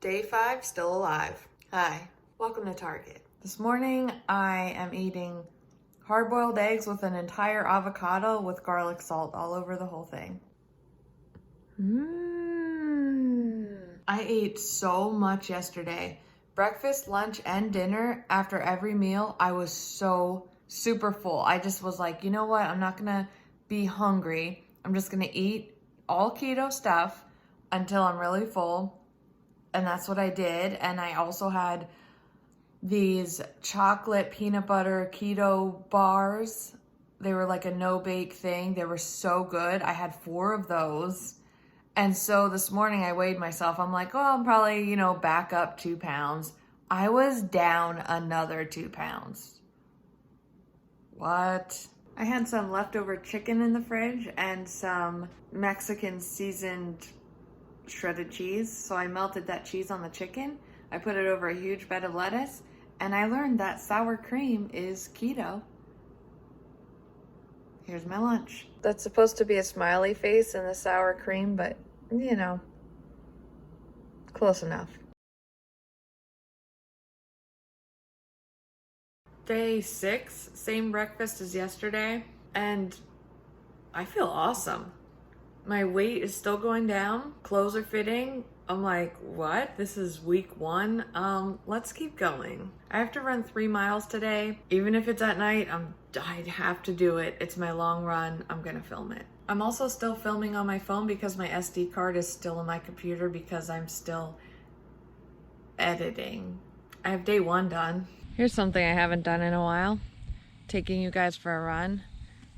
Day 5, still alive. Hi, welcome to Target. This morning I am eating hard-boiled eggs with an entire avocado with garlic salt all over the whole thing. I ate so much yesterday. Breakfast, lunch, and dinner. After every meal, I was so super full. I just was like, you know what? I'm not gonna be hungry. I'm just gonna eat all keto stuff until I'm really full. And that's what I did. And I also had these chocolate peanut butter keto bars. They were like a no-bake thing. They were so good. I had 4 of those. And so this morning I weighed myself. I'm like, oh, I'm probably, back up 2 pounds. I was down another 2 pounds. What? I had some leftover chicken in the fridge and some Mexican seasoned shredded cheese. So I melted that cheese on the chicken. I put it over a huge bed of lettuce. And I learned that sour cream is keto. Here's my lunch. That's supposed to be a smiley face in the sour cream, but close enough. Day 6, same breakfast as yesterday, and I feel awesome. My weight is still going down. Clothes are fitting. I'm like, what? This is week 1. Let's keep going. I have to run 3 miles today. Even if it's at night, I'd have to do it. It's my long run. I'm gonna film it. I'm also still filming on my phone because my SD card is still in my computer because I'm still editing. I have day 1 done. Here's something I haven't done in a while. Taking you guys for a run.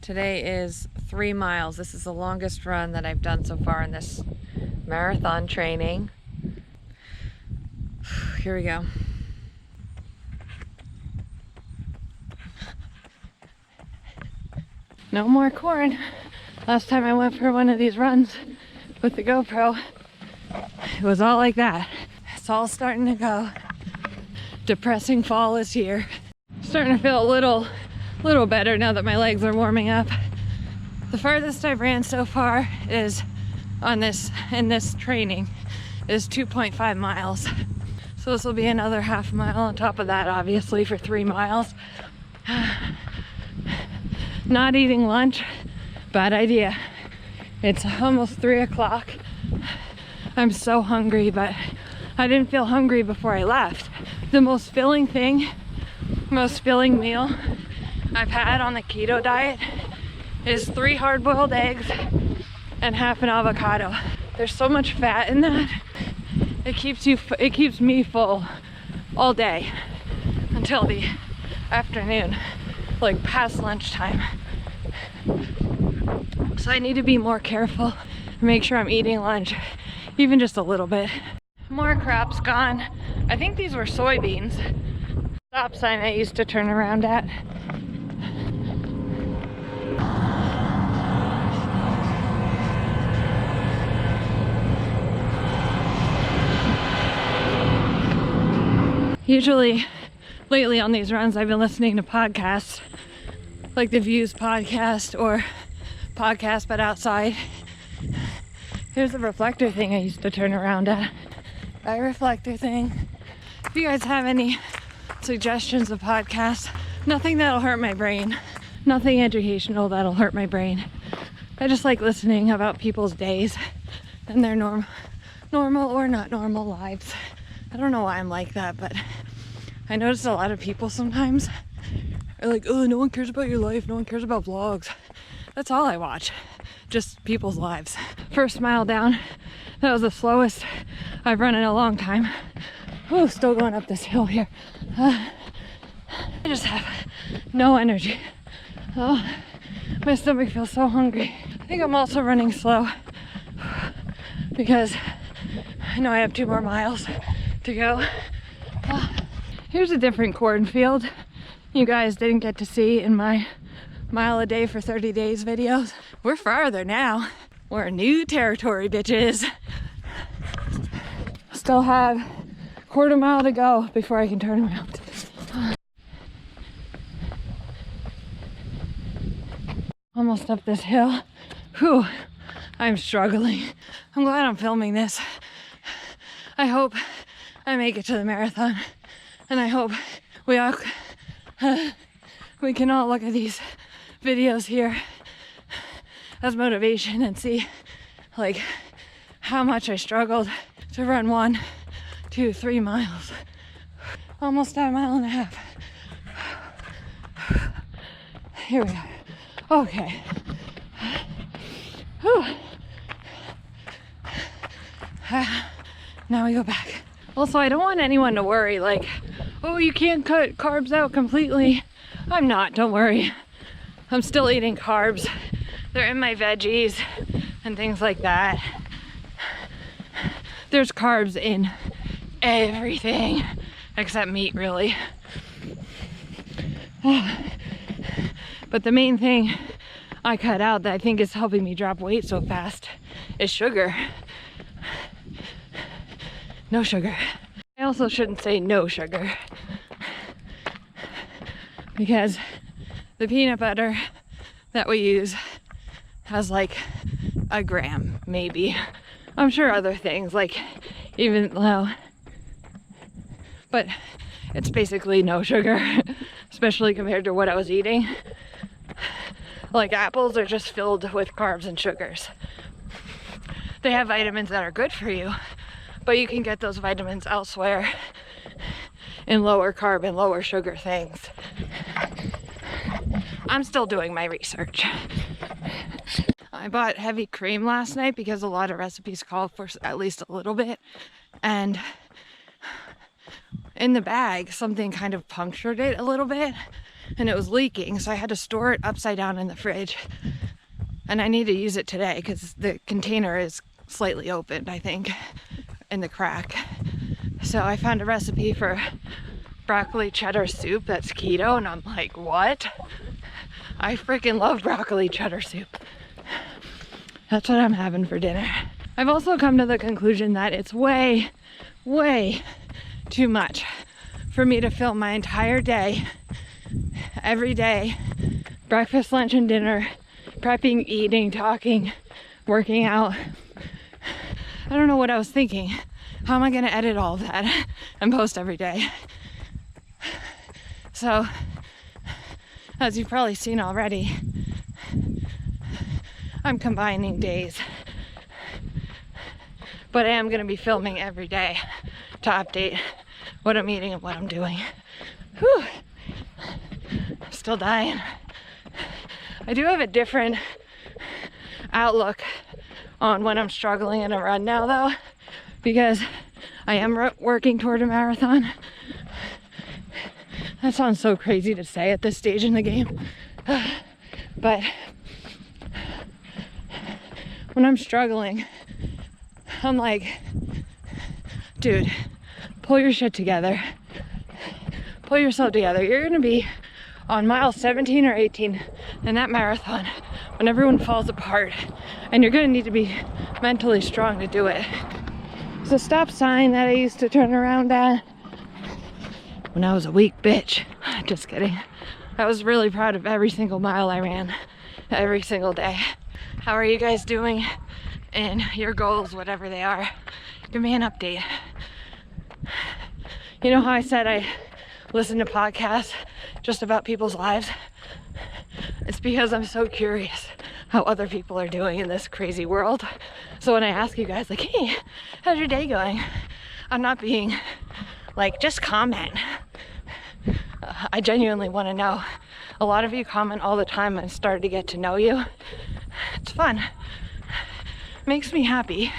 Today is 3 miles. This is the longest run that I've done so far in this marathon training. Here we go. No more corn. Last time I went for one of these runs with the GoPro, it was all like that. It's all starting to go. Depressing fall is here. Starting to feel a little better now that my legs are warming up. The farthest I've ran so far is in this training is 2.5 miles. So this will be another half mile on top of that, obviously, for 3 miles. Not eating lunch, bad idea. It's almost 3 o'clock. I'm so hungry, but I didn't feel hungry before I left. The most filling meal I've had on the keto diet is 3 hard-boiled eggs and half an avocado. There's so much fat in that. It keeps me full all day until the afternoon, like past lunchtime. So I need to be more careful and make sure I'm eating lunch, even just a little bit. More crop's gone. I think these were soybeans. Stop sign I used to turn around at. Usually, lately on these runs, I've been listening to podcasts, like the Views podcast or podcast but outside. Here's the reflector thing I used to turn around at. That reflector thing. If you guys have any suggestions of podcasts, nothing that'll hurt my brain, nothing educational that'll hurt my brain. I just like listening about people's days and their normal or not normal lives. I don't know why I'm like that, but I notice a lot of people sometimes are like, oh, no one cares about your life, no one cares about vlogs. That's all I watch, just people's lives. First mile down, that was the slowest I've run in a long time. Oh, still going up this hill here. I just have no energy. Oh, my stomach feels so hungry. I think I'm also running slow because I know I have 2 more miles to go. Here's a different cornfield you guys didn't get to see in my mile a day for 30 days videos. We're farther now. We're new territory, bitches. Still have a quarter mile to go before I can turn around. Almost up this hill. Whew, I'm struggling. I'm glad I'm filming this. I hope I make it to the marathon. And I hope we can all look at these videos here as motivation and see like how much I struggled to run 1, 2, 3 miles. Almost at a mile and a half. Here we are. Okay. Whew. Now we go back. Also, I don't want anyone to worry like, oh, you can't cut carbs out completely. I'm not, don't worry. I'm still eating carbs. They're in my veggies and things like that. There's carbs in everything except meat, really. But the main thing I cut out that I think is helping me drop weight so fast is sugar. No sugar. I also shouldn't say no sugar, because the peanut butter that we use has like a gram, maybe. I'm sure other things, like even low, but it's basically no sugar, especially compared to what I was eating. Like apples are just filled with carbs and sugars. They have vitamins that are good for you, but you can get those vitamins elsewhere in lower carb and lower sugar things. I'm still doing my research. I bought heavy cream last night because a lot of recipes call for at least a little bit, and in the bag something kind of punctured it a little bit and it was leaking, so I had to store it upside down in the fridge, and I need to use it today because the container is slightly opened, I think, in the crack. So I found a recipe for broccoli cheddar soup that's keto, and I'm like, what? I freaking love broccoli cheddar soup. That's what I'm having for dinner. I've also come to the conclusion that it's way, way too much for me to film my entire day, every day, breakfast, lunch, and dinner, prepping, eating, talking, working out. I don't know what I was thinking. How am I gonna edit all of that and post every day? So, as you've probably seen already, I'm combining days. But I am gonna be filming every day to update what I'm eating and what I'm doing. Whew. Still dying. I do have a different outlook on when I'm struggling in a run now, though, because I am working toward a marathon. That sounds so crazy to say at this stage in the game, but when I'm struggling, I'm like, dude, pull your shit together. Pull yourself together. You're gonna be on mile 17 or 18 in that marathon when everyone falls apart, and you're gonna need to be mentally strong to do it. There's a stop sign that I used to turn around at when I was a weak bitch. Just kidding. I was really proud of every single mile I ran every single day. How are you guys doing in your goals, whatever they are? Give me an update. You know how I said I listen to podcasts just about people's lives? It's because I'm so curious how other people are doing in this crazy world. So when I ask you guys, like, hey, how's your day going? I'm not being like, just comment. I genuinely want to know. A lot of you comment all the time and started to get to know you. It's fun. Makes me happy.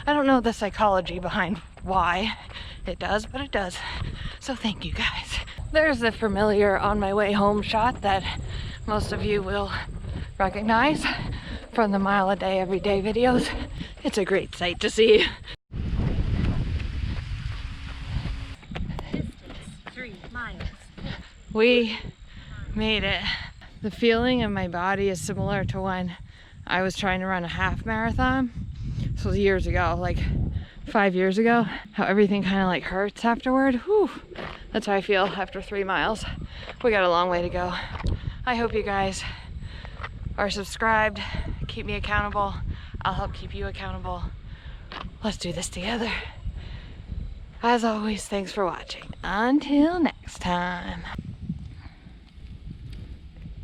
I don't know the psychology behind why it does, but it does. So thank you guys. There's the familiar on my way home shot that most of you will recognize from the mile a day every day videos. It's a great sight to see. Distance 3 miles. We made it. The feeling in my body is similar to when I was trying to run a half marathon. This was years ago, like 5 years ago. How everything kind of like hurts afterward. Whew. That's how I feel after 3 miles. We got a long way to go. I hope you guys are subscribed. Keep me accountable. I'll help keep you accountable. Let's do this together. As always, thanks for watching. Until next time.